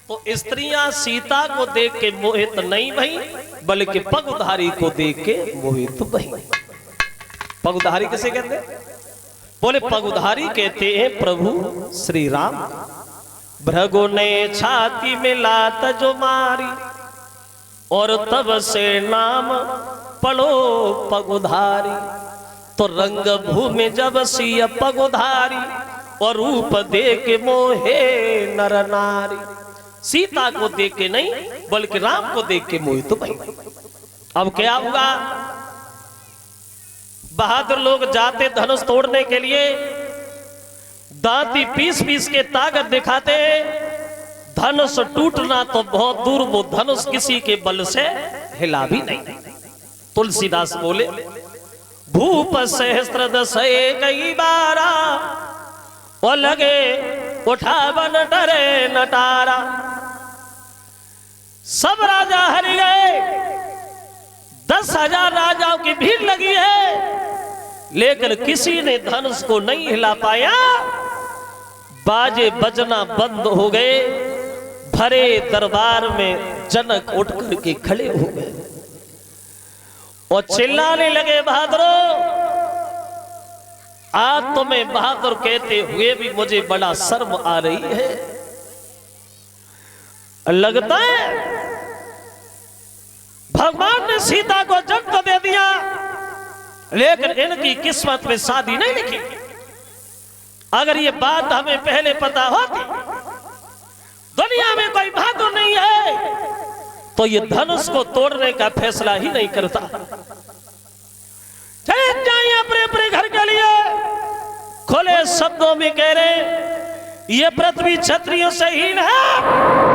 तो स्त्रियां सीता को देख के मोहित नहीं भई, बल्कि पगधारी को देख के मोहित भई। पगधारी किसे कहते? बोले पगधारी कहते हैं प्रभु श्री राम। भृगु ने छाती में लात जो मारी, और तब से नाम पड़ो पगधारी। तो रंग भूमि जब सिय पगधारी, और रूप देख मोहे नर नारी। सीता को देख के नहीं, बल्कि राम को देख के मोहित भई। अब क्या हुआ? बहादुर लोग जाते धनुष तोड़ने के लिए, दांती पीस पीस के ताकत दिखाते, धनुष टूटना तो बहुत दूर, वो धनुष किसी के बल से हिला भी नहीं। तुलसीदास बोले भूप सहस्त्र दस कई बारा, और लगे उठावन डरे नटारा। सब राजा हर गए, 10,000 राजाओं की भीड़ लगी है, लेकिन किसी ने धनुष को नहीं हिला पाया। बाजे बजना बंद हो गए, भरे दरबार में जनक उठ करके खड़े हो गए और चिल्लाने लगे बहादुरों। आज तुम्हें बहादुर कहते हुए भी मुझे बड़ा शर्म आ रही है। लगता है भगवान ने सीता को जन्म तो दे दिया, लेकिन इनकी किस्मत में शादी नहीं लिखी। अगर ये बात हमें पहले पता होती, दुनिया में कोई बहादुर नहीं है, तो ये धनुष को तोड़ने का फैसला ही नहीं करता। चले जाइए अपने अपने घर के लिए। खुले शब्दों में कह रहे ये पृथ्वी क्षत्रियों से हीन है।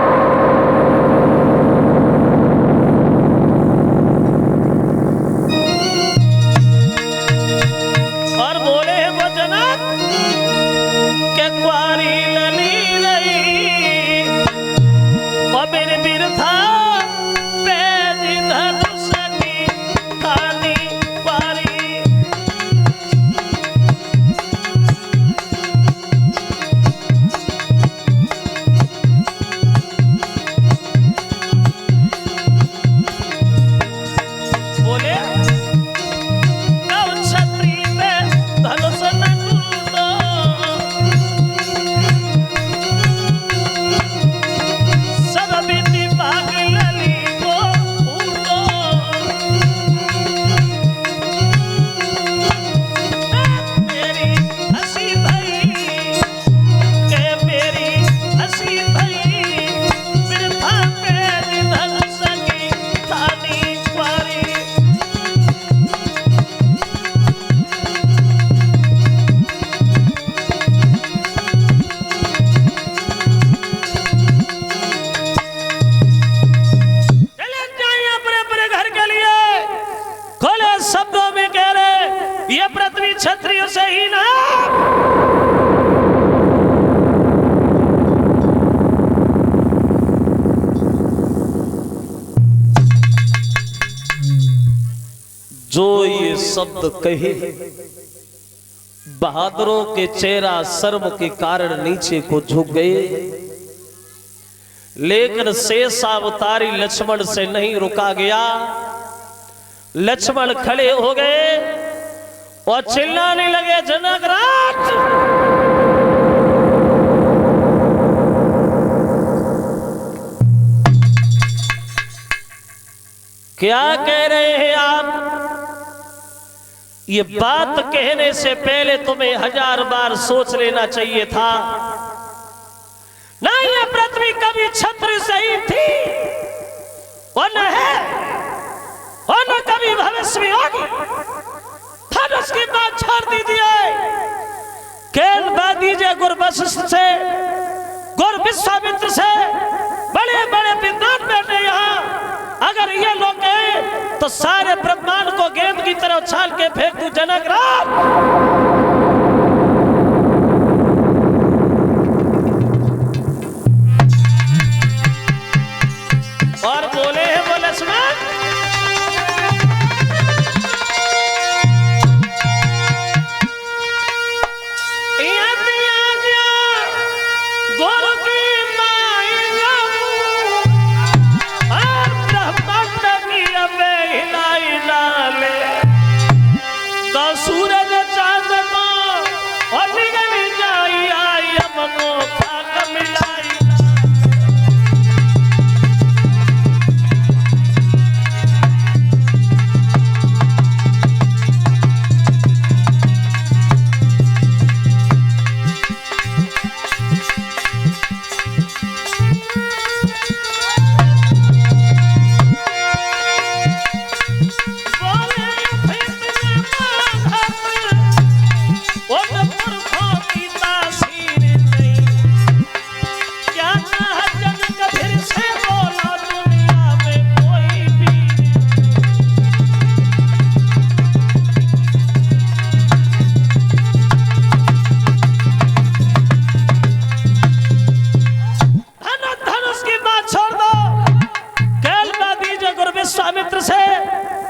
ये पृथ्वी क्षत्रियों से ही ना। जो ये शब्द कहे, बहादुरों के चेहरा शर्म के कारण नीचे को झुक गए, लेकिन शेष अवतारी लक्ष्मण से नहीं रुका गया। लक्ष्मण खड़े हो गए और चिल्लाने लगे, जनकराज क्या कह रहे हैं आप? ये बात कहने से पहले तुम्हें 1000 बार सोच लेना चाहिए था। ना ये पृथ्वी कभी क्षत्रिय सही थी और न है और न कभी भविष्य में होगी। फिर उसकी बात छोड़ दीजिए, केल बात दीजिए गुरु वशिष्ठ से, गुरु विश्वामित्र से, बड़े बड़े विद्वान बैठे यहाँ। अगर ये लोग कहें तो सारे ब्रह्मांड को गेंद की तरह उछाल के फेंक दूं जनकराज। और बोले हैं वो लक्ष्मण, गुरु की माई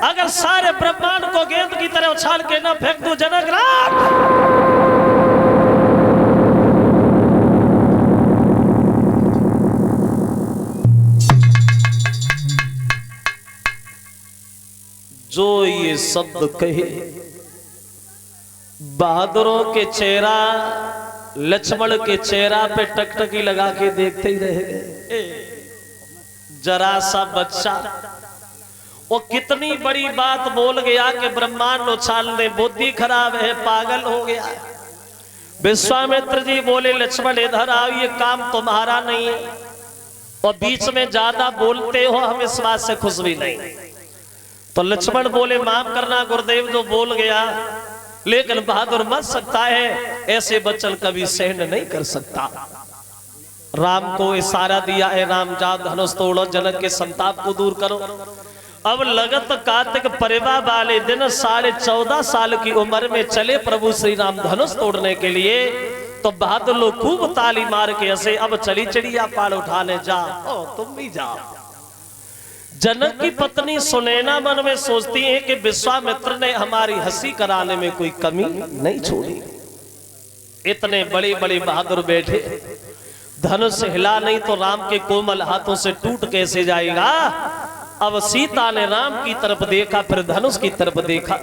अगर सारे ब्रह्मांड को गेंद की तरह उछाल के न फेंक दूं जनक राज, जो ये शब्द कहे बहादुरों के चेहरा लक्ष्मण के चेहरा पे टकटकी लगा के देखते ही रह गए। जरा सा बच्चा वो कितनी बड़ी बात बोल गया कि ब्रह्मांड उछालने, बुद्धि खराब है, पागल हो गया। विश्वामित्र जी बोले लक्ष्मण इधर आओ, ये काम तुम्हारा नहीं है और बीच में ज्यादा बोलते हो, हम इस बात से खुश भी नहीं। तो लक्ष्मण बोले माफ करना गुरुदेव, जो बोल गया, लेकिन बहादुर मर सकता है, ऐसे वचन कभी सहन नहीं कर सकता। राम को इशारा दिया है, राम जाओ धनुष तोड़ो, जनक के संताप को दूर करो। अब लगत कार्तिक परिवा वाले दिन 14.5 साल की उम्र में चले प्रभु श्री राम धनुष तोड़ने के लिए। तो बहादुर लोग खूब ताली मार के हंसे, अब चली चिड़िया पाल उठाने जाओ, तुम भी जाओ। जनक की पत्नी सुनैना मन में सोचती है कि विश्वामित्र ने हमारी हंसी कराने में कोई कमी नहीं छोड़ी। इतने बड़े बड़े बहादुर बैठे, धनुष हिला नहीं तो राम के कोमल हाथों से टूट कैसे जाएगा। अब सीता ने राम की तरफ देखा, फिर धनुष की तरफ देखा,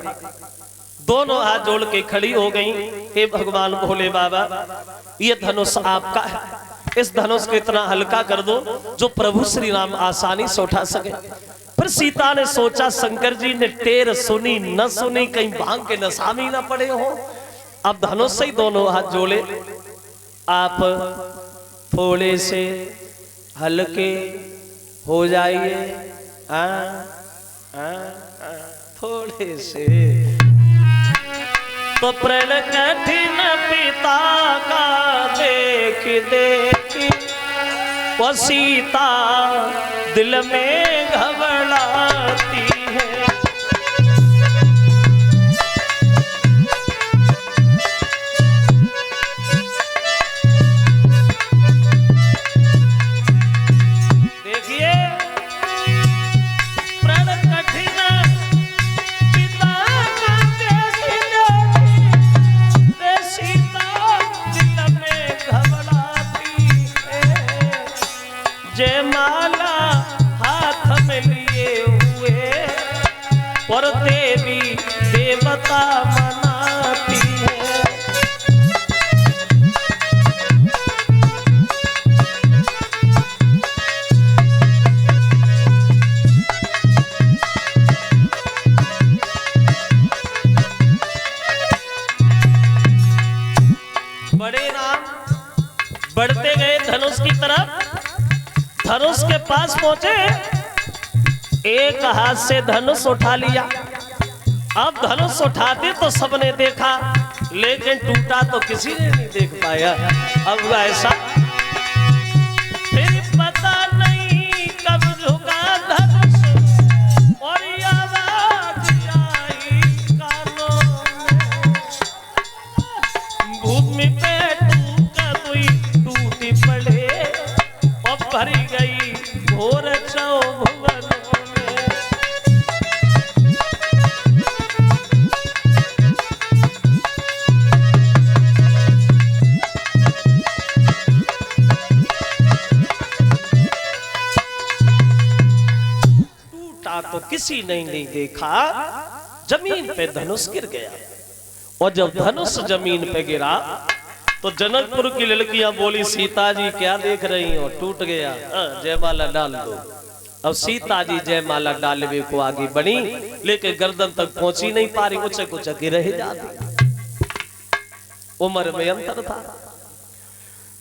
दोनों हाथ जोड़ के खड़ी हो गई। हे भगवान भोले बाबा, ये धनुष आपका है, इस धनुष को इतना हल्का कर दो जो प्रभु श्री राम आसानी से उठा सके। फिर सीता ने सोचा शंकर जी ने टेर सुनी न सुनी, कहीं भांग के नशा में न पड़े हो। अब धनुष से ही दोनों हाथ जोड़े, आप थोड़े से हल्के हो जाइए, थोड़े से। तो प्रण कठिन पिता का देख देख वो सीता दिल में घबराती है। देखिए प्रण कठिन पिता का देख सीता दिल में घबराती है। जयमाला हाथ में लिए हुए और देवी देवता मनाती है। बड़े राम बढ़ते गए धनुष की तरफ। धनुष के पास पहुंचे, एक हाथ से धनुष उठा लिया। अब धनुष उठाते तो सबने देखा, लेकिन टूटा तो किसी ने नहीं देख पाया। अब ऐसा फिर पता नहीं कब झुका धनुष और आवाज आई कानों में, भूमि पे टूटी पड़े और भरी गई घोर चौभुवनों में। टूटा तो किसी ने नहीं देखा, जमीन पे धनुष गिर गया। और जब धनुष जमीन पे गिरा तो जनकपुर की लड़कियां बोली सीता जी क्या देख रही हो, टूट गया, जयमाला डाल दो। अब सीता जी जयमाला डालने को आगे बढ़ी, लेकिन गर्दन तक पहुंची नहीं पा रही, ऊंचे कुछ रह जाती। उम्र में अंतर था।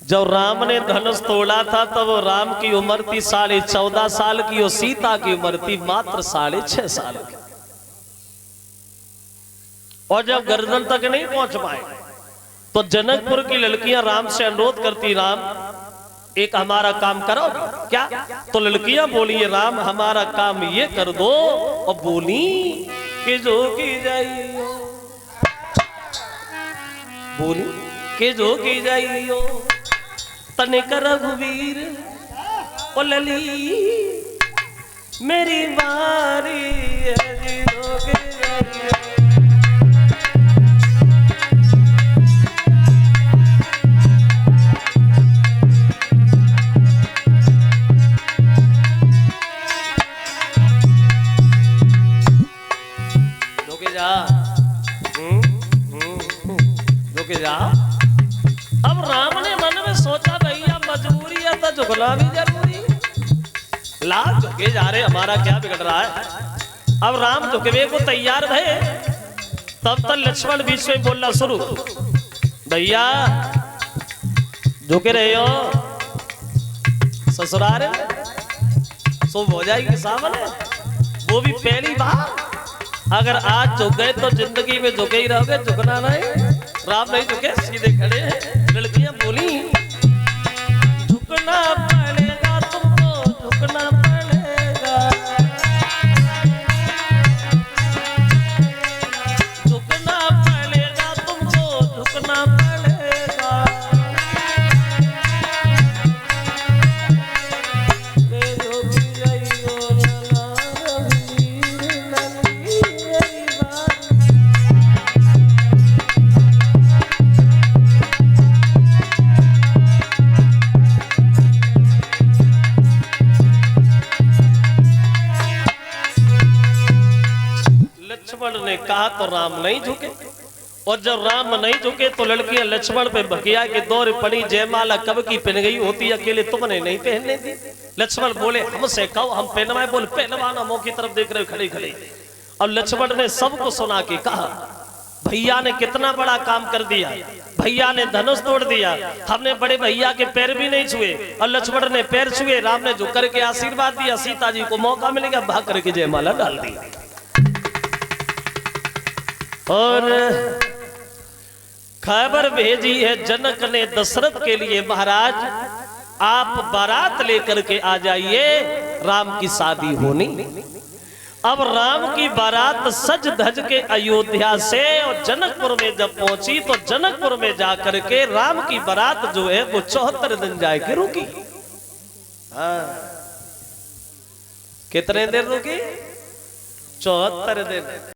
जब राम ने धनुष तोड़ा था तब राम की उम्र थी 14.5 साल की और सीता की उम्र थी मात्र 6.5 साल की। और जब गर्दन तक नहीं पहुंच पाए तो जनकपुर की लड़कियां राम से अनुरोध करती, राम एक हमारा काम करो। क्या? तो लड़कियां बोली, राम हमारा काम ये कर दो। और बोली कि जो की जाइयो, बोली कि जो की जाइयो तनिक रघुवीर ओ लली मेरी बारी है जी रोके जाइए। रोके जा, रोके जा। अब राम ने मन में सोचा भैया मजबूरी है तो झुकना भी जरूरी, लाख झुके जा रहे, हमारा क्या बिगड़ रहा है। अब राम झुकवे को तैयार भये, तब तक लक्ष्मण बीच में बोलना शुरू, भैया झुके रहे हो, ससुराल शुभ हो जाएगी सामने, वो भी पहली बार। अगर आज झुक गए तो जिंदगी में झुके ही रहोगे, झुकना नहीं। राम नहीं झुके, सीधे खड़े हैं। लड़कियां बोली, झुकना पड़ेगा तुमको, झुकना पड़ेगा, झुकना पड़ेगा तुमको, झुकना पड़ेगा। लक्ष्मण ने कहा तो राम नहीं झुके, और जब राम नहीं झुके तो लड़कियां लक्ष्मण पे बकिया के दौर पड़ी, जयमाला कब की पहन गई होती, अकेले तुमने नहीं पहनने दी। लक्ष्मण बोले हमसे कहो, हम पहनवाए। बोले पहनवाना, मुंह की तरफ देख रहे खड़े खड़े। और लक्ष्मण ने सबको सुना के कहा, भैया ने कितना बड़ा काम कर दिया, भैया ने धनुष तोड़ दिया, हमने बड़े भैया के पैर भी नहीं छुए, और लक्ष्मण ने पैर छुए, राम ने झुक करके आशीर्वाद दिया, सीता जी को मौका मिलेगा, भाग करके जयमाला डाल दी। और खबर भेजी है जनक ने दशरथ के लिए, महाराज आप बारात लेकर के आ जाइए, राम की शादी होनी। अब राम की बारात सज धज के अयोध्या से और जनकपुर में जब पहुंची तो जनकपुर में जाकर के राम की बारात जो है वो 74 दिन जाके रुकी। कितने दिन रुकी? 74 दिन।